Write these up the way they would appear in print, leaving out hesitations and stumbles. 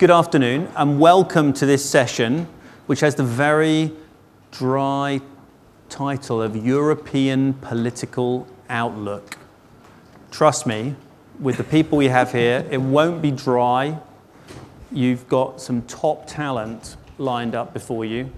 Good afternoon and welcome to this session, which has the very dry title of European Political Outlook. Trust me, with the people we have here, it won't be dry. You've got some top talent lined up before you.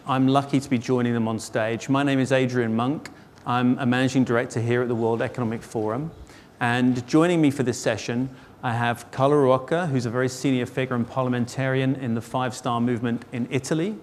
I'm lucky to be joining them on stage. My name is Adrian Monck. I'm a managing director here at the World Economic Forum. And joining me for this session, I have Carla Ruocco, who's a very senior figure and parliamentarian in the Five-Star Movement in Italy.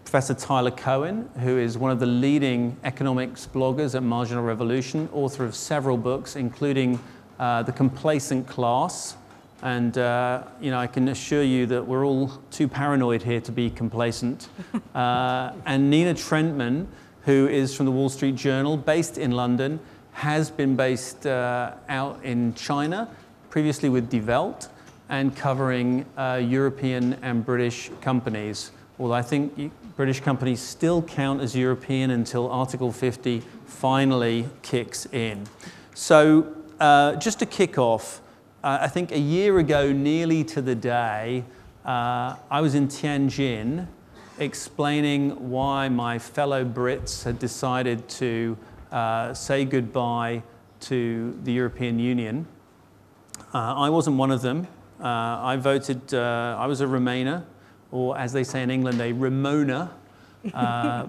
Professor Tyler Cowen, who is one of the leading economics bloggers at Marginal Revolution, author of several books, including The Complacent Class. And I can assure you that we're all too paranoid here to be complacent. And Nina Trentmann, who is from the Wall Street Journal, based in London, has been based out in China, previously with Die Welt, and covering European and British companies. Although I think British companies still count as European until Article 50 finally kicks in. So just to kick off, I think a year ago, nearly to the day, I was in Tianjin explaining why my fellow Brits had decided to say goodbye to the European Union. I wasn't one of them. I voted, I was a Remainer, or as they say in England, a Remona,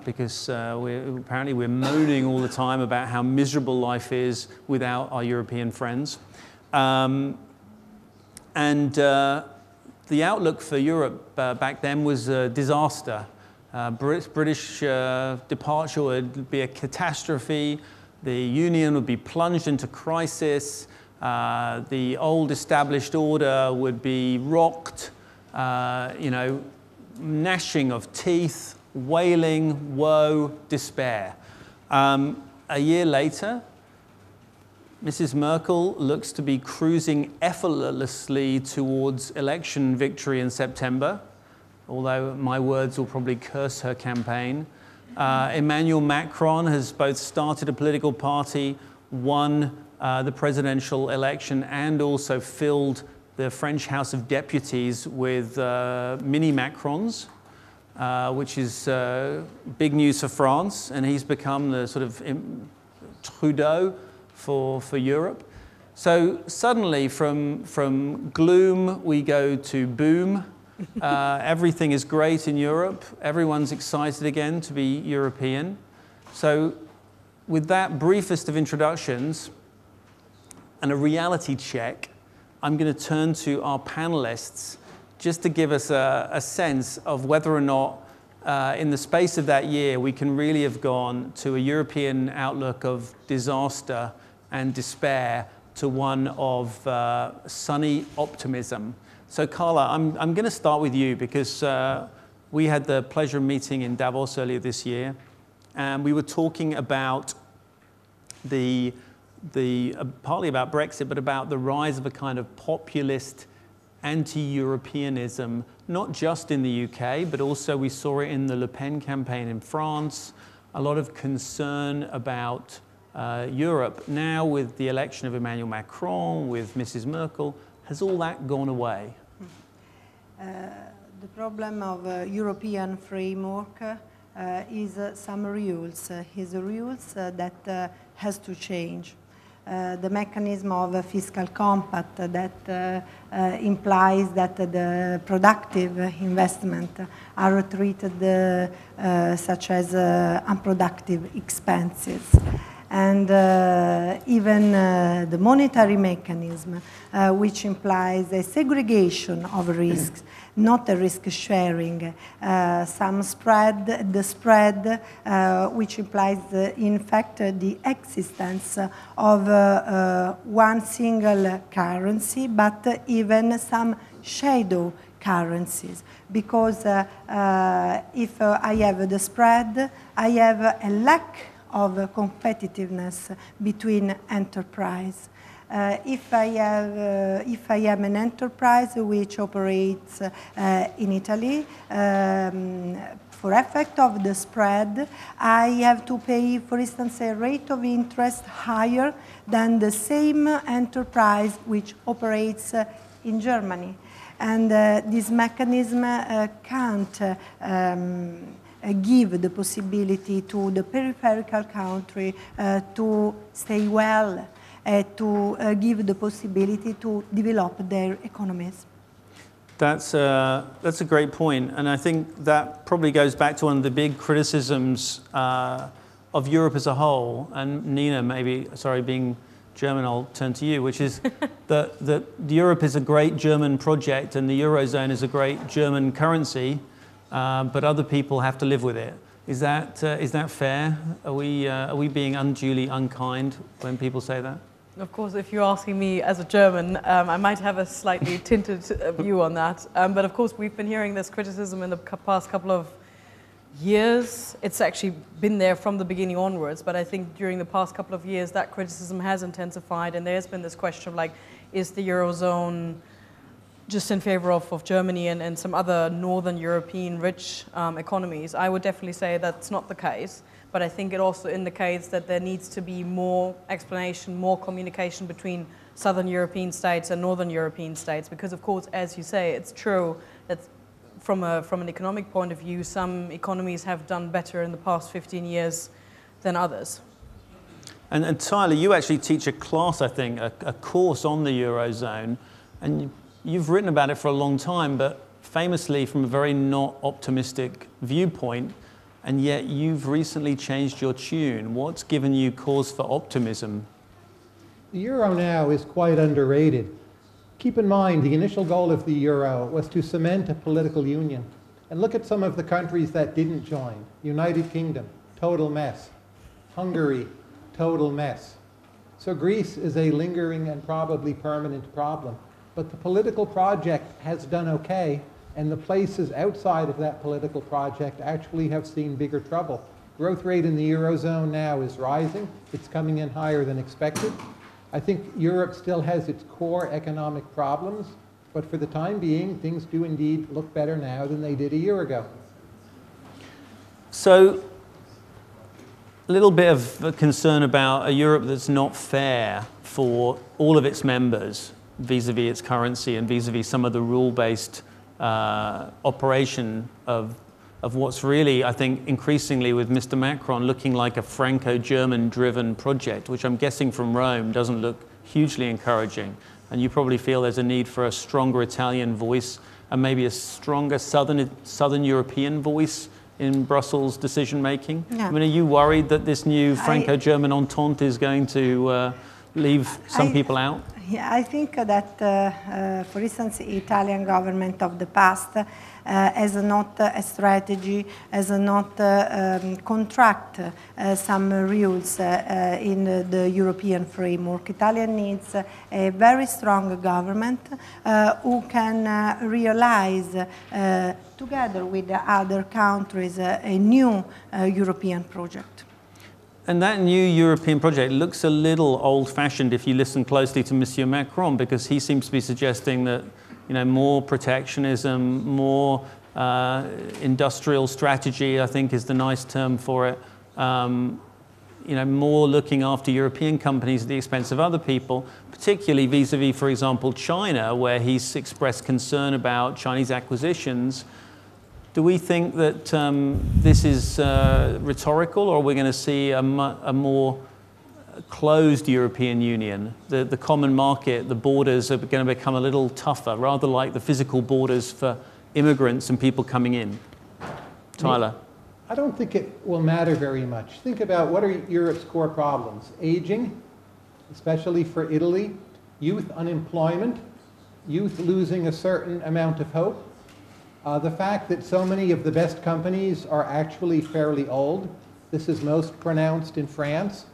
because apparently we're moaning all the time about how miserable life is without our European friends. The outlook for Europe back then was a disaster. British departure would be a catastrophe. The Union would be plunged into crisis. The old established order would be rocked, gnashing of teeth, wailing, woe, despair. A year later, Mrs. Merkel looks to be cruising effortlessly towards election victory in September, although my words will probably curse her campaign. Emmanuel Macron has both started a political party, won the presidential election, and also filled the French House of Deputies with mini Macrons, which is big news for France, and he's become the sort of Trudeau for Europe. So suddenly from gloom we go to boom. Everything is great in Europe. Everyone's excited again to be European. So with that briefest of introductions and a reality check, I'm going to turn to our panelists just to give us a sense of whether or not in the space of that year we can really have gone to a European outlook of disaster and despair to one of sunny optimism. So Carla, I'm going to start with you because we had the pleasure of meeting in Davos earlier this year, and we were talking about partly about Brexit, but about the rise of a kind of populist anti-Europeanism, not just in the UK, but also we saw it in the Le Pen campaign in France, a lot of concern about Europe. Now with the election of Emmanuel Macron, with Mrs. Merkel, has all that gone away? The problem of European framework is some rules. His rules that has to change. The mechanism of a fiscal compact that implies that the productive investment are treated such as unproductive expenses. And even the monetary mechanism, which implies a segregation of risks, not a risk sharing. Some spread, the spread, which implies, in fact, the existence of one single currency, but even some shadow currencies. Because if I have the spread, I have a lack of competitiveness between enterprise. If I am an enterprise which operates in Italy, for effect of the spread, I have to pay, for instance, a rate of interest higher than the same enterprise which operates in Germany. And this mechanism can't give the possibility to the peripheral country to stay well, to give the possibility to develop their economies. That's a great point, and I think that probably goes back to one of the big criticisms of Europe as a whole. And Nina, maybe, sorry, being German, I'll turn to you, which is that Europe is a great German project and the eurozone is a great German currency, but other people have to live with it. Is that fair? Are we being unduly unkind when people say that? Of course, if you're asking me as a German, I might have a slightly tinted view on that. But of course, we've been hearing this criticism in the past couple of years. It's actually been there from the beginning onwards. But I think during the past couple of years, that criticism has intensified. And there's been this question of like, is the eurozone just in favor of Germany and some other Northern European rich economies? I would definitely say that's not the case. But I think it also indicates that there needs to be more explanation, more communication between Southern European states and Northern European states. Because, of course, as you say, it's true that from an economic point of view, some economies have done better in the past 15 years than others. And Tyler, you actually teach a class, I think, a course on the Eurozone. And you've written about it for a long time, but famously from a very not optimistic viewpoint. And yet you've recently changed your tune. What's given you cause for optimism? The euro now is quite underrated. Keep in mind, the initial goal of the euro was to cement a political union. And look at some of the countries that didn't join. United Kingdom, total mess. Hungary, total mess. So Greece is a lingering and probably permanent problem. But the political project has done okay. And the places outside of that political project actually have seen bigger trouble. Growth rate in the eurozone now is rising. It's coming in higher than expected. I think Europe still has its core economic problems, but for the time being, things do indeed look better now than they did a year ago. So, a little bit of concern about a Europe that's not fair for all of its members, vis-a-vis its currency and vis-a-vis some of the rule-based operation of what's really, I think, increasingly with Mr. Macron looking like a Franco-German driven project, which I'm guessing from Rome doesn't look hugely encouraging. And you probably feel there's a need for a stronger Italian voice and maybe a stronger Southern European voice in Brussels decision making. Yeah. I mean, are you worried that this new Franco-German entente is going to leave some people out? Yeah, I think that, for instance, the Italian government of the past has not a strategy, has not contract some rules in the European framework. Italian needs a very strong government who can realize, together with the other countries, a new European project. And that new European project looks a little old-fashioned if you listen closely to Monsieur Macron, because he seems to be suggesting that, you know, more protectionism, more industrial strategy, I think is the nice term for it. You know, more looking after European companies at the expense of other people, particularly vis-a-vis, for example, China, where he's expressed concern about Chinese acquisitions. Do we think that this is rhetorical, or are we going to see a more closed European Union? The common market, the borders are going to become a little tougher, rather like the physical borders for immigrants and people coming in. Tyler? I don't think it will matter very much. Think about what are Europe's core problems. Aging, especially for Italy, youth unemployment, youth losing a certain amount of hope. The fact that so many of the best companies are actually fairly old. This is most pronounced in France.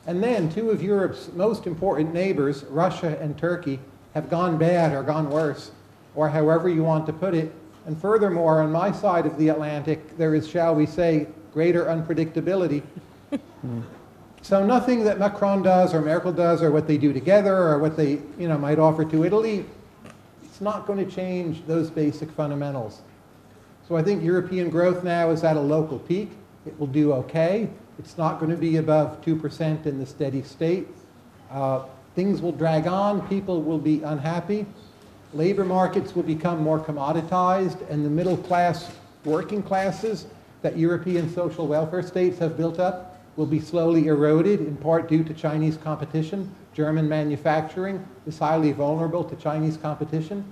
And then two of Europe's most important neighbors, Russia and Turkey, have gone bad or gone worse, or however you want to put it. And furthermore, on my side of the Atlantic, there is, shall we say, greater unpredictability. So nothing that Macron does or Merkel does or what they do together or what they might offer to Italy, it's not going to change those basic fundamentals. So I think European growth now is at a local peak. It will do okay. It's not going to be above 2% in the steady state. Things will drag on. People will be unhappy. labor markets will become more commoditized, and the middle class, working classes that European social welfare states have built up will be slowly eroded, in part due to Chinese competition. German manufacturing is highly vulnerable to Chinese competition.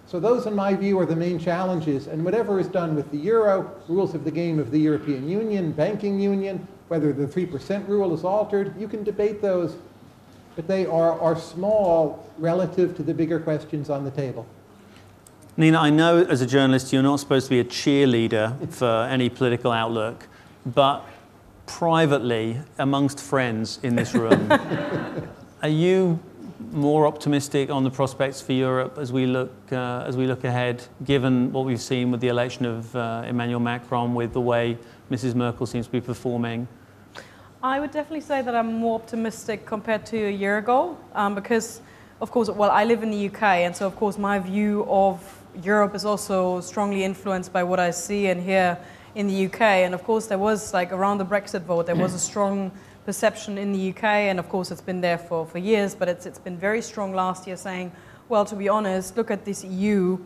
So those, in my view, are the main challenges. And whatever is done with the euro, rules of the game of the European Union, banking union, whether the 3% rule is altered, you can debate those, but they are small relative to the bigger questions on the table. Nina, I know as a journalist you're not supposed to be a cheerleader for any political outlook, but privately, amongst friends in this room, are you more optimistic on the prospects for Europe as we look ahead, given what we've seen with the election of Emmanuel Macron, with the way Mrs. Merkel seems to be performing? I would definitely say that I'm more optimistic compared to a year ago, because, of course, well, I live in the UK, and so, of course, my view of Europe is also strongly influenced by what I see and hear in the UK. And, of course, there was, like, around the Brexit vote, there was a strong perception in the UK, and, of course, it's been there for years, but it's been very strong last year, saying, well, to be honest, look at this EU,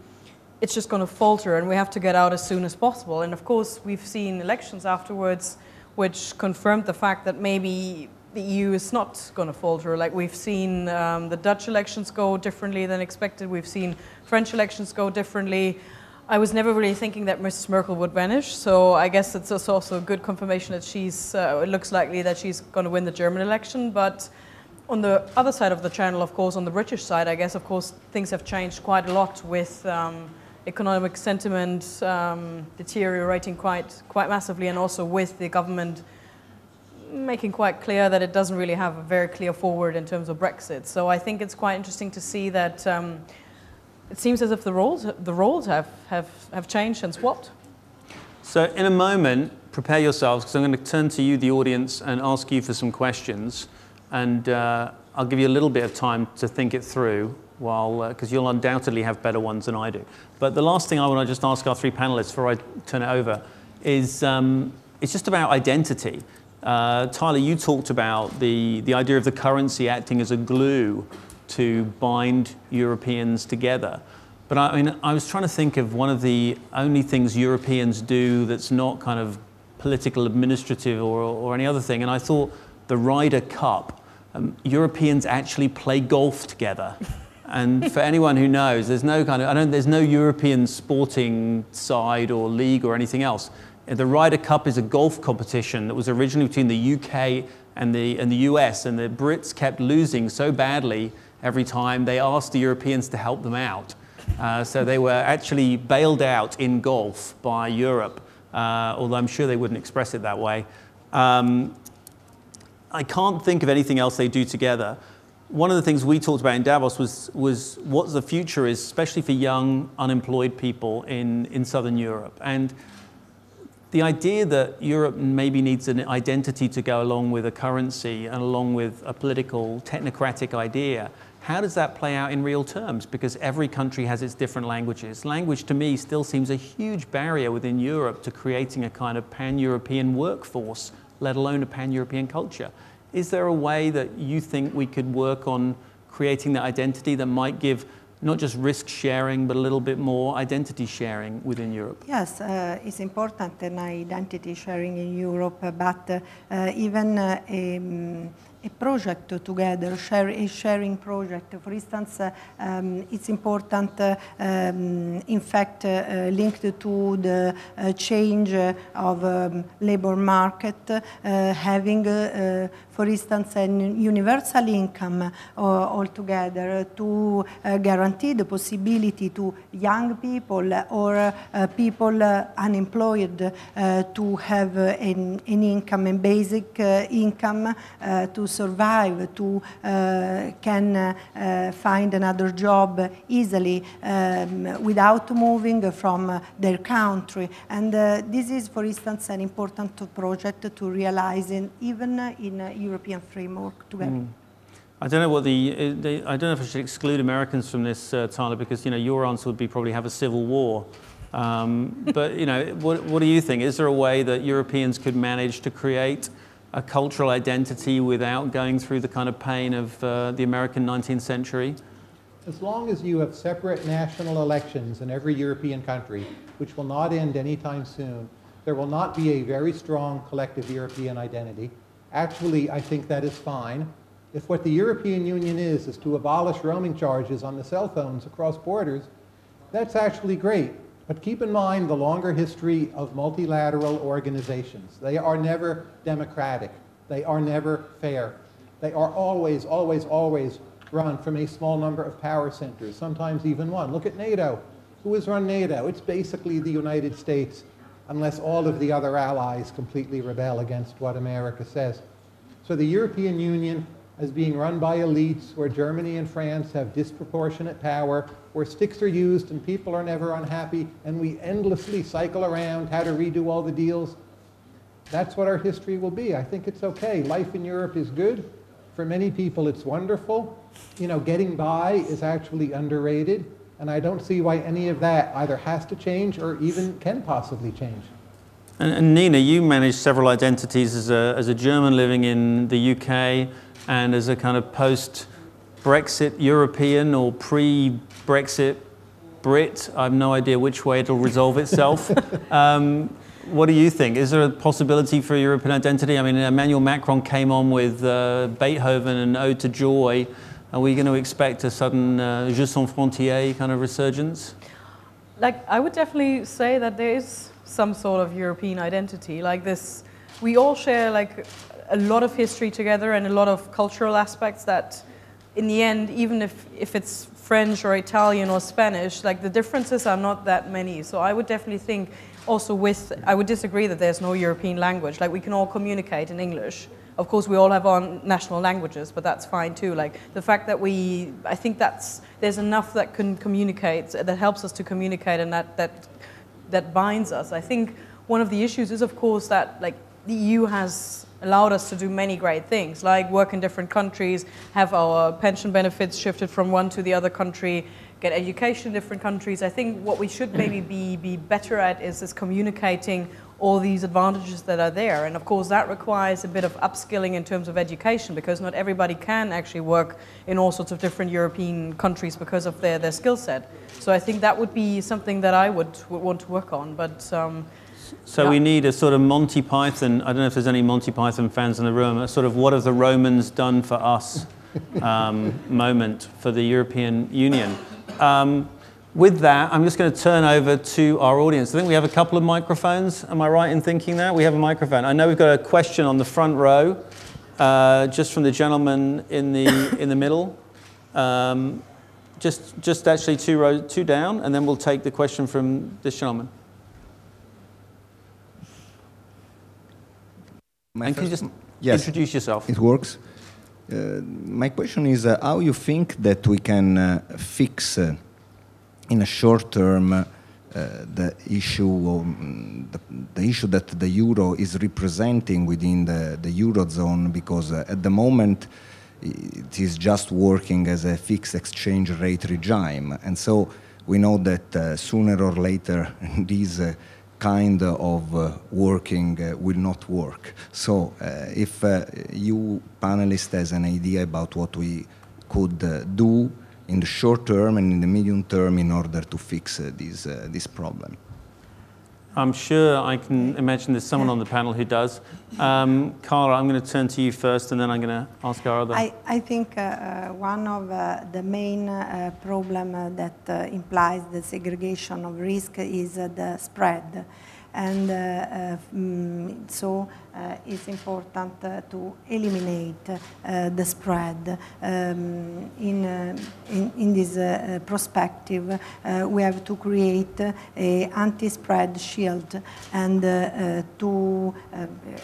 it's just going to falter, and we have to get out as soon as possible. And, of course, we've seen elections afterwards which confirmed the fact that maybe the EU is not going to falter. Like, we've seen the Dutch elections go differently than expected. We've seen French elections go differently. I was never really thinking that Mrs. Merkel would vanish, so I guess it's also a good confirmation that it looks likely that she's going to win the German election. But on the other side of the channel, of course, on the British side, I guess, of course, things have changed quite a lot with economic sentiment deteriorating quite massively, and also with the government making quite clear that it doesn't really have a very clear forward in terms of Brexit. So I think it's quite interesting to see that it seems as if the roles have changed and swapped. So in a moment, prepare yourselves, because I'm going to turn to you, the audience, and ask you for some questions. And I'll give you a little bit of time to think it through, because you'll undoubtedly have better ones than I do. But the last thing I want to just ask our three panelists before I turn it over is it's just about identity. Tyler, you talked about the idea of the currency acting as a glue to bind Europeans together. But I mean, I was trying to think of one of the only things Europeans do that's not kind of political, administrative, or any other thing, and I thought the Ryder Cup. Europeans actually play golf together. And for anyone who knows, there's no there's no European sporting side or league or anything else. The Ryder Cup is a golf competition that was originally between the UK and the US, and the Brits kept losing so badly every time they asked the Europeans to help them out. So they were actually bailed out in golf by Europe, although I'm sure they wouldn't express it that way. I can't think of anything else they do together. One of the things we talked about in Davos was what the future is, especially for young, unemployed people in Southern Europe. And the idea that Europe maybe needs an identity to go along with a currency and along with a political, technocratic idea, how does that play out in real terms? Because every country has its different languages. Language, to me, still seems a huge barrier within Europe to creating a kind of pan-European workforce, let alone a pan-European culture. Is there a way that you think we could work on creating that identity that might give not just risk sharing, but a little bit more identity sharing within Europe? Yes, it's important an identity sharing in Europe, but even a project together, a sharing project. For instance, it's important, in fact, linked to the change of labor market, having, for instance, a universal income altogether to guarantee the possibility to young people or people unemployed to have an income, a basic income to survive, to can find another job easily without moving from their country. And this is, for instance, an important project to realize even in a European framework together. I don't know what I don't know if I should exclude Americans from this, Tyler, because your answer would be probably have a civil war. But what do you think? Is there a way that Europeans could manage to create a cultural identity without going through the kind of pain of the American 19th century? As long as you have separate national elections in every European country, which will not end anytime soon, there will not be a very strong collective European identity. Actually, I think that is fine. If what the European Union is to abolish roaming charges on the cell phones across borders, that's actually great. But keep in mind the longer history of multilateral organizations. They are never democratic. They are never fair. They are always, always, always run from a small number of power centers, sometimes even one. Look at NATO. Who has run NATO? It's basically the United States, unless all of the other allies completely rebel against what America says. So the European Union is being run by elites where Germany and France have disproportionate power, where sticks are used and people are never unhappy, and we endlessly cycle around how to redo all the deals. That's what our history will be. I think it's okay. Life in Europe is good. For many people, it's wonderful. You know, getting by is actually underrated, and I don't see why any of that either has to change or even can possibly change. And Nina, you manage several identities as a German living in the UK and as a kind of post-Brexit European or pre-Brexit Brit. I have no idea which way it'll resolve itself. What do you think? Is there a possibility for a European identity? I mean, Emmanuel Macron came on with Beethoven and Ode to Joy. Are we going to expect a sudden Je sans frontières kind of resurgence? Like, I would definitely say that there is some sort of European identity. Like this, we all share like a lot of history together and a lot of cultural aspects that in the end, even if it's French or Italian or Spanish, like the differences are not that many. So I would definitely think also I would disagree that there's no European language. Like we can all communicate in English. Of course, we all have our national languages, but that's fine too. Like the fact that I think there's enough that can communicate, that helps us to communicate, and that binds us. I think one of the issues is, of course, that like the EU has allowed us to do many great things, like work in different countries, have our pension benefits shifted from one to the other country, get education in different countries. I think what we should maybe be better at is communicating all these advantages that are there. And of course that requires a bit of upskilling in terms of education, because not everybody can actually work in all sorts of different European countries because of their skill set. So I think that would be something that I would want to work on. But so we need a sort of Monty Python, I don't know if there's any Monty Python fans in the room, a sort of what have the Romans done for us moment for the European Union. With that, I'm just going to turn over to our audience. I think we have a couple of microphones. Am I right in thinking that? We have a microphone. I know we've got a question on the front row, just from the gentleman in the middle. Just actually two down, and then we'll take the question from this gentleman. And can you just introduce yourself? It works. My question is how you think that we can fix in a short term the issue that the euro is representing within the eurozone, because at the moment it is just working as a fixed exchange rate regime, and so we know that sooner or later this kind of working will not work. So if you panelists has an idea about what we could do in the short term and in the medium term in order to fix this problem. I'm sure I can imagine there's someone on the panel who does. Carla, I'm going to turn to you first, and then I'm going to ask our other. I think one of the main problem that implies the segregation of risk is the spread. And so it's important to eliminate the spread. In this perspective, we have to create an anti-spread shield and to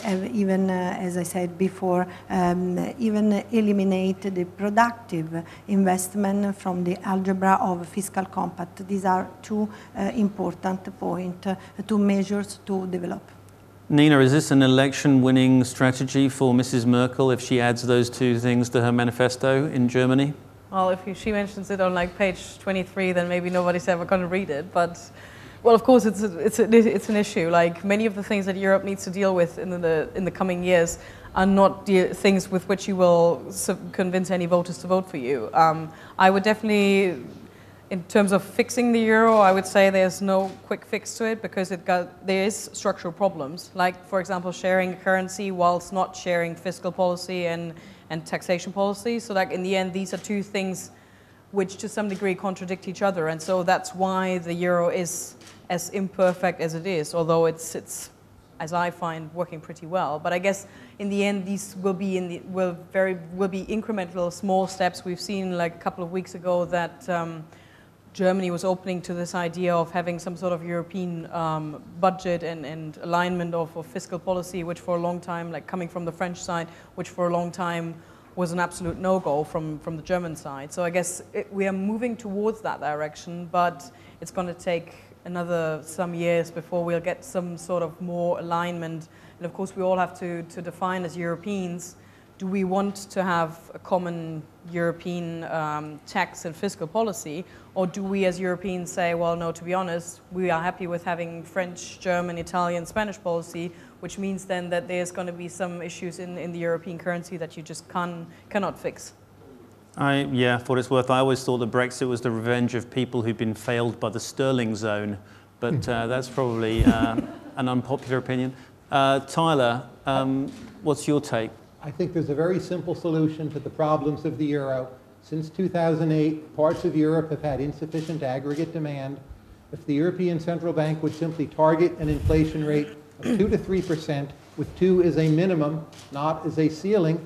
have even, as I said before, even eliminate the productive investment from the algebra of fiscal compact. These are two important points, two measures to develop. Nina, is this an election-winning strategy for Mrs. Merkel if she adds those two things to her manifesto in Germany? Well, if she mentions it on like page 23, then maybe nobody's ever going to read it. But, well, of course, it's an issue. Like many of the things that Europe needs to deal with in the coming years are not the things with which you will convince any voters to vote for you. I would definitely, in terms of fixing the euro, I would say there's no quick fix to it because there is structural problems, like, for example, sharing currency whilst not sharing fiscal policy and taxation policy. So like in the end, these are two things which to some degree contradict each other. And so that's why the euro is as imperfect as it is, although it's as I find, working pretty well. But I guess in the end, these will be will be incremental, small steps. We've seen like a couple of weeks ago that Germany was opening to this idea of having some sort of European budget and alignment of fiscal policy, which for a long time, like coming from the French side, which for a long time was an absolute no-go from the German side. So I guess we are moving towards that direction, but it's going to take another some years before we'll get some sort of more alignment. And of course, we all have to define as Europeans, do we want to have a common European tax and fiscal policy, or do we as Europeans say, well, no, to be honest, we are happy with having French, German, Italian, Spanish policy, which means then that there's going to be some issues in the European currency that you just cannot fix. Yeah, for what it's worth, I always thought that Brexit was the revenge of people who've been failed by the sterling zone, but that's probably an unpopular opinion. Tyler, what's your take? I think there's a very simple solution to the problems of the euro. Since 2008, parts of Europe have had insufficient aggregate demand. If the European Central Bank would simply target an inflation rate of 2 to 3%, with 2 as a minimum, not as a ceiling,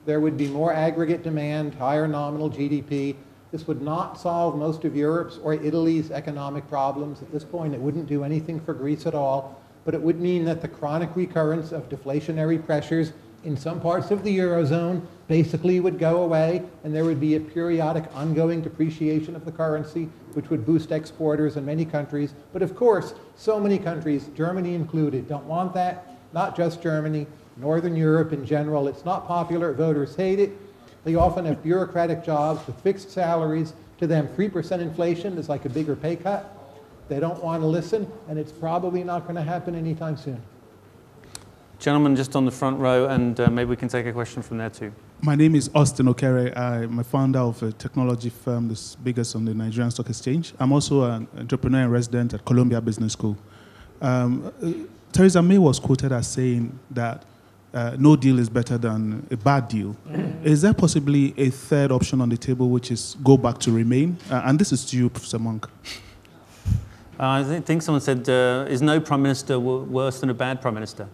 there would be more aggregate demand, higher nominal GDP. This would not solve most of Europe's or Italy's economic problems. At this point, it wouldn't do anything for Greece at all, but it would mean that the chronic recurrence of deflationary pressures in some parts of the eurozone basically would go away, and there would be a periodic ongoing depreciation of the currency, which would boost exporters in many countries. But of course, so many countries, Germany included, don't want that. Not just Germany, Northern Europe in general. It's not popular. Voters hate it. They often have bureaucratic jobs with fixed salaries. To them, 3% inflation is like a bigger pay cut. They don't want to listen, and it's probably not going to happen anytime soon. Gentleman just on the front row, and maybe we can take a question from there too. My name is Austin Okere. I'm a founder of a technology firm that's biggest on the Nigerian Stock Exchange. I'm also an entrepreneur and resident at Columbia Business School. Theresa May was quoted as saying that no deal is better than a bad deal. Is there possibly a third option on the table, which is go back to Remain? And this is to you, Professor Monck. I think someone said, is no prime minister worse than a bad prime minister?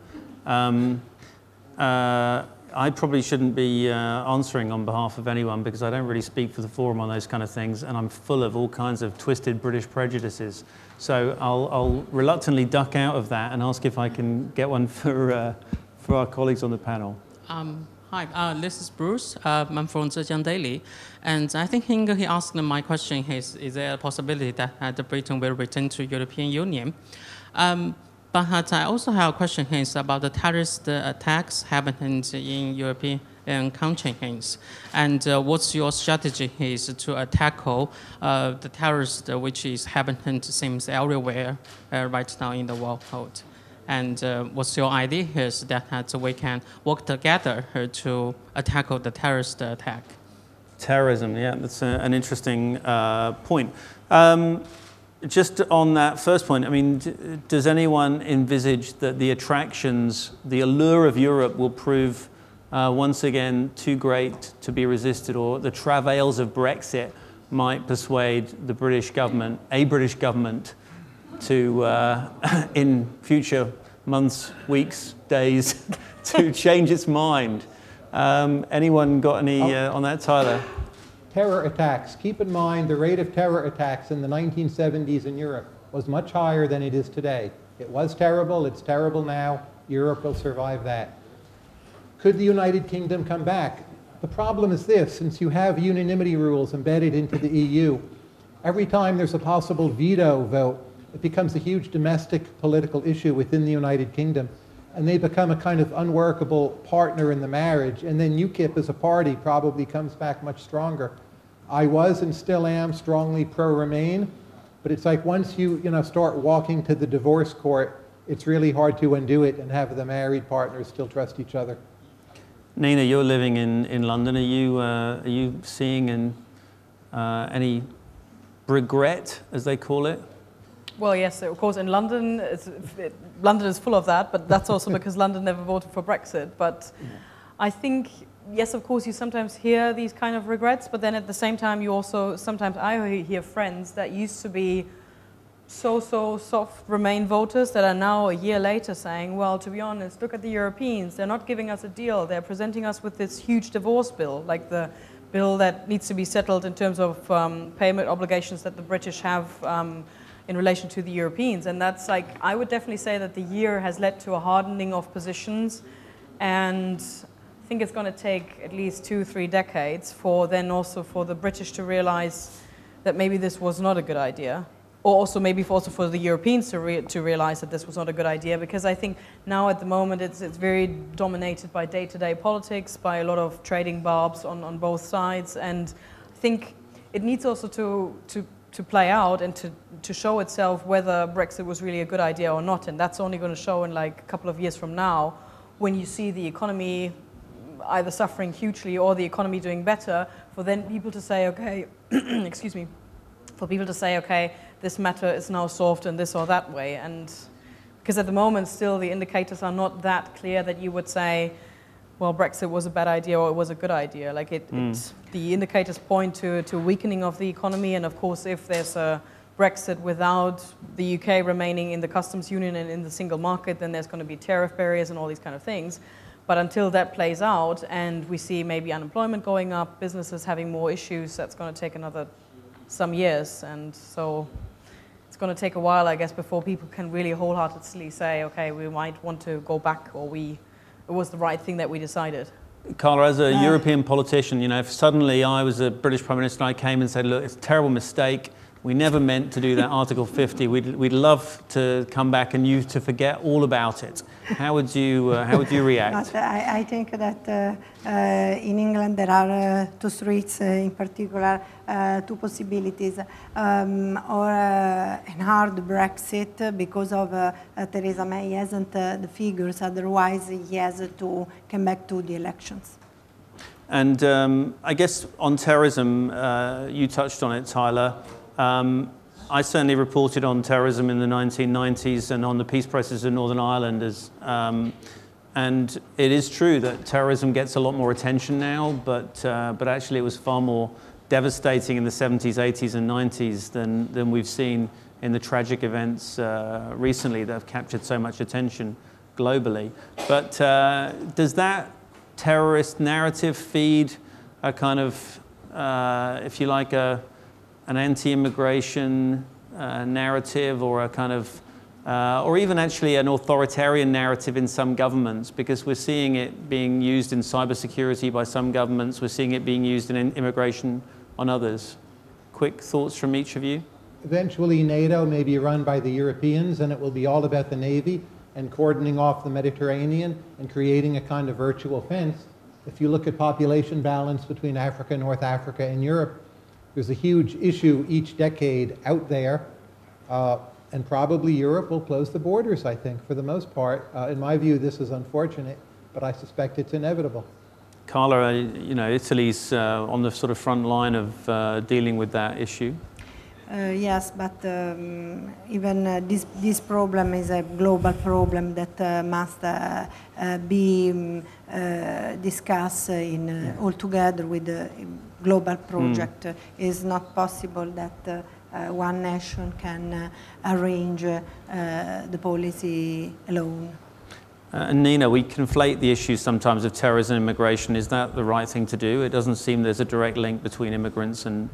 I probably shouldn't be answering on behalf of anyone because I don't really speak for the forum on those kind of things, and I'm full of all kinds of twisted British prejudices. So I'll reluctantly duck out of that and ask if I can get one for our colleagues on the panel. Hi, this is Bruce. I'm from Zhejiang Daily, and I think he asked my question is there a possibility that Britain will return to European Union? But I also have a question here about the terrorist attacks happened in European countries, and what's your strategy is to tackle the terrorists which is happening seems everywhere right now in the world? And what's your idea is that we can work together to tackle the terrorist attack? Terrorism, yeah, that's an interesting point. Just on that first point, I mean, does anyone envisage that the attractions, the allure of Europe will prove once again too great to be resisted, or the travails of Brexit might persuade the British government, a British government, to, in future months, weeks, days, to change its mind? Anyone got any on that, Tyler? Terror attacks. Keep in mind the rate of terror attacks in the 1970s in Europe was much higher than it is today. It was terrible, it's terrible now. Europe will survive that. Could the United Kingdom come back? The problem is this: since you have unanimity rules embedded into the EU, every time there's a possible veto vote, it becomes a huge domestic political issue within the United Kingdom, and they become a kind of unworkable partner in the marriage, and then UKIP as a party probably comes back much stronger. I was and still am strongly pro-Remain, but it's like once you start walking to the divorce court, it's really hard to undo it and have the married partners still trust each other. Nina, you're living in London. Are you seeing any regret, as they call it? Well, yes, of course, in London, London is full of that, but that's also because London never voted for Brexit. But I think, yes, of course, you sometimes hear these kind of regrets, but then at the same time, you also, sometimes I hear friends that used to be so soft Remain voters that are now a year later saying, well, to be honest, look at the Europeans, they're not giving us a deal, they're presenting us with this huge divorce bill, like the bill that needs to be settled in terms of payment obligations that the British have in relation to the Europeans. And that's like, I would definitely say that the year has led to a hardening of positions, and I think it's going to take at least 2-3 decades for then also for the British to realize that maybe this was not a good idea. Or also maybe also for the Europeans to realize that this was not a good idea, because I think now at the moment it's very dominated by day-to-day politics, by a lot of trading barbs on both sides, and I think it needs also to play out and to show itself whether Brexit was really a good idea or not, and that's only going to show in like a couple of years from now, when you see the economy either suffering hugely or the economy doing better, for then people to say, okay, excuse me, for people to say, okay, this matter is now solved in this or that way. And because at the moment still the indicators are not that clear that you would say, well, Brexit was a bad idea or it was a good idea. Like the indicators point to weakening of the economy, and of course if there's a Brexit without the UK remaining in the customs union and in the single market, then there's going to be tariff barriers and all these kind of things. But until that plays out and we see maybe unemployment going up, businesses having more issues, that's going to take some years, and so it's going to take a while, I guess, before people can really wholeheartedly say, okay, we might want to go back, or it was the right thing that we decided. Carla, as a European politician, you know, if suddenly I was a British Prime Minister and I came and said, look, it's a terrible mistake, we never meant to do that Article 50, we'd love to come back and you to forget all about it. How would you react? But I think that in England there are two streets in particular, two possibilities, or a hard Brexit because of Theresa May hasn't the figures, otherwise he has to come back to the elections. And I guess on terrorism, you touched on it, Tyler. I certainly reported on terrorism in the 1990s and on the peace process in Northern Ireland. And it is true that terrorism gets a lot more attention now, but actually it was far more devastating in the 70s, 80s and 90s than we've seen in the tragic events recently that have captured so much attention globally. But does that terrorist narrative feed a kind of, if you like, an anti-immigration narrative, or a kind of, or even actually an authoritarian narrative in some governments? Because we're seeing it being used in cybersecurity by some governments, we're seeing it being used in immigration on others. Quick thoughts from each of you? Eventually NATO may be run by the Europeans, and it will be all about the Navy and cordoning off the Mediterranean and creating a kind of virtual fence. If you look at population balance between Africa, North Africa, and Europe, there's a huge issue each decade out there, and probably Europe will close the borders, I think, for the most part. In my view, this is unfortunate, but I suspect it's inevitable. Carla, you know, Italy's on the sort of front line of dealing with that issue. Yes, but even this problem is a global problem that must be discussed all together with the global project. It's not possible that one nation can arrange the policy alone. And Nina, we conflate the issues sometimes of terrorism and immigration. Is that the right thing to do? It doesn't seem there's a direct link between immigrants and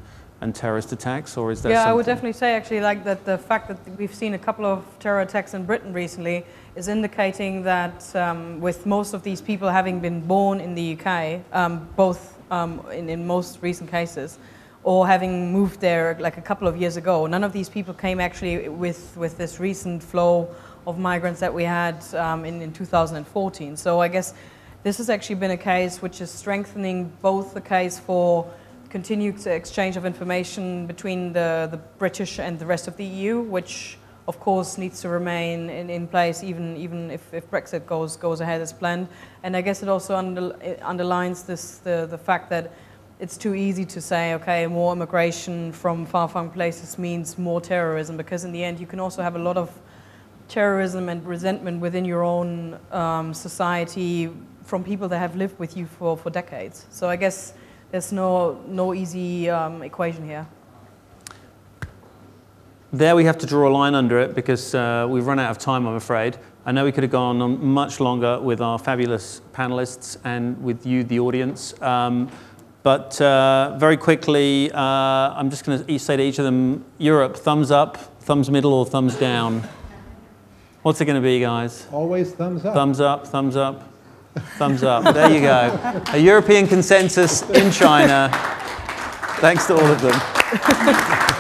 terrorist attacks, or is there something? I would definitely say actually like that the fact that we've seen a couple of terror attacks in Britain recently is indicating that with most of these people having been born in the UK, both in most recent cases, or having moved there like a couple of years ago, none of these people came actually with this recent flow of migrants that we had in 2014. So I guess this has actually been a case which is strengthening both the case for continued exchange of information between the British and the rest of the EU, which of course, needs to remain in place even if Brexit goes ahead as planned. And I guess it also underlines the fact that it's too easy to say, okay, more immigration from far-flung places means more terrorism, because in the end you can also have a lot of terrorism and resentment within your own society from people that have lived with you for decades. So I guess there's no easy equation here. There we have to draw a line under it because we've run out of time, I'm afraid. I know we could have gone on much longer with our fabulous panelists and with you, the audience. But very quickly, I'm just going to say to each of them, Europe, thumbs up, thumbs middle, or thumbs down? What's it going to be, guys? Always thumbs up. Thumbs up, thumbs up, thumbs up. There you go. A European consensus in China. Thanks to all of them.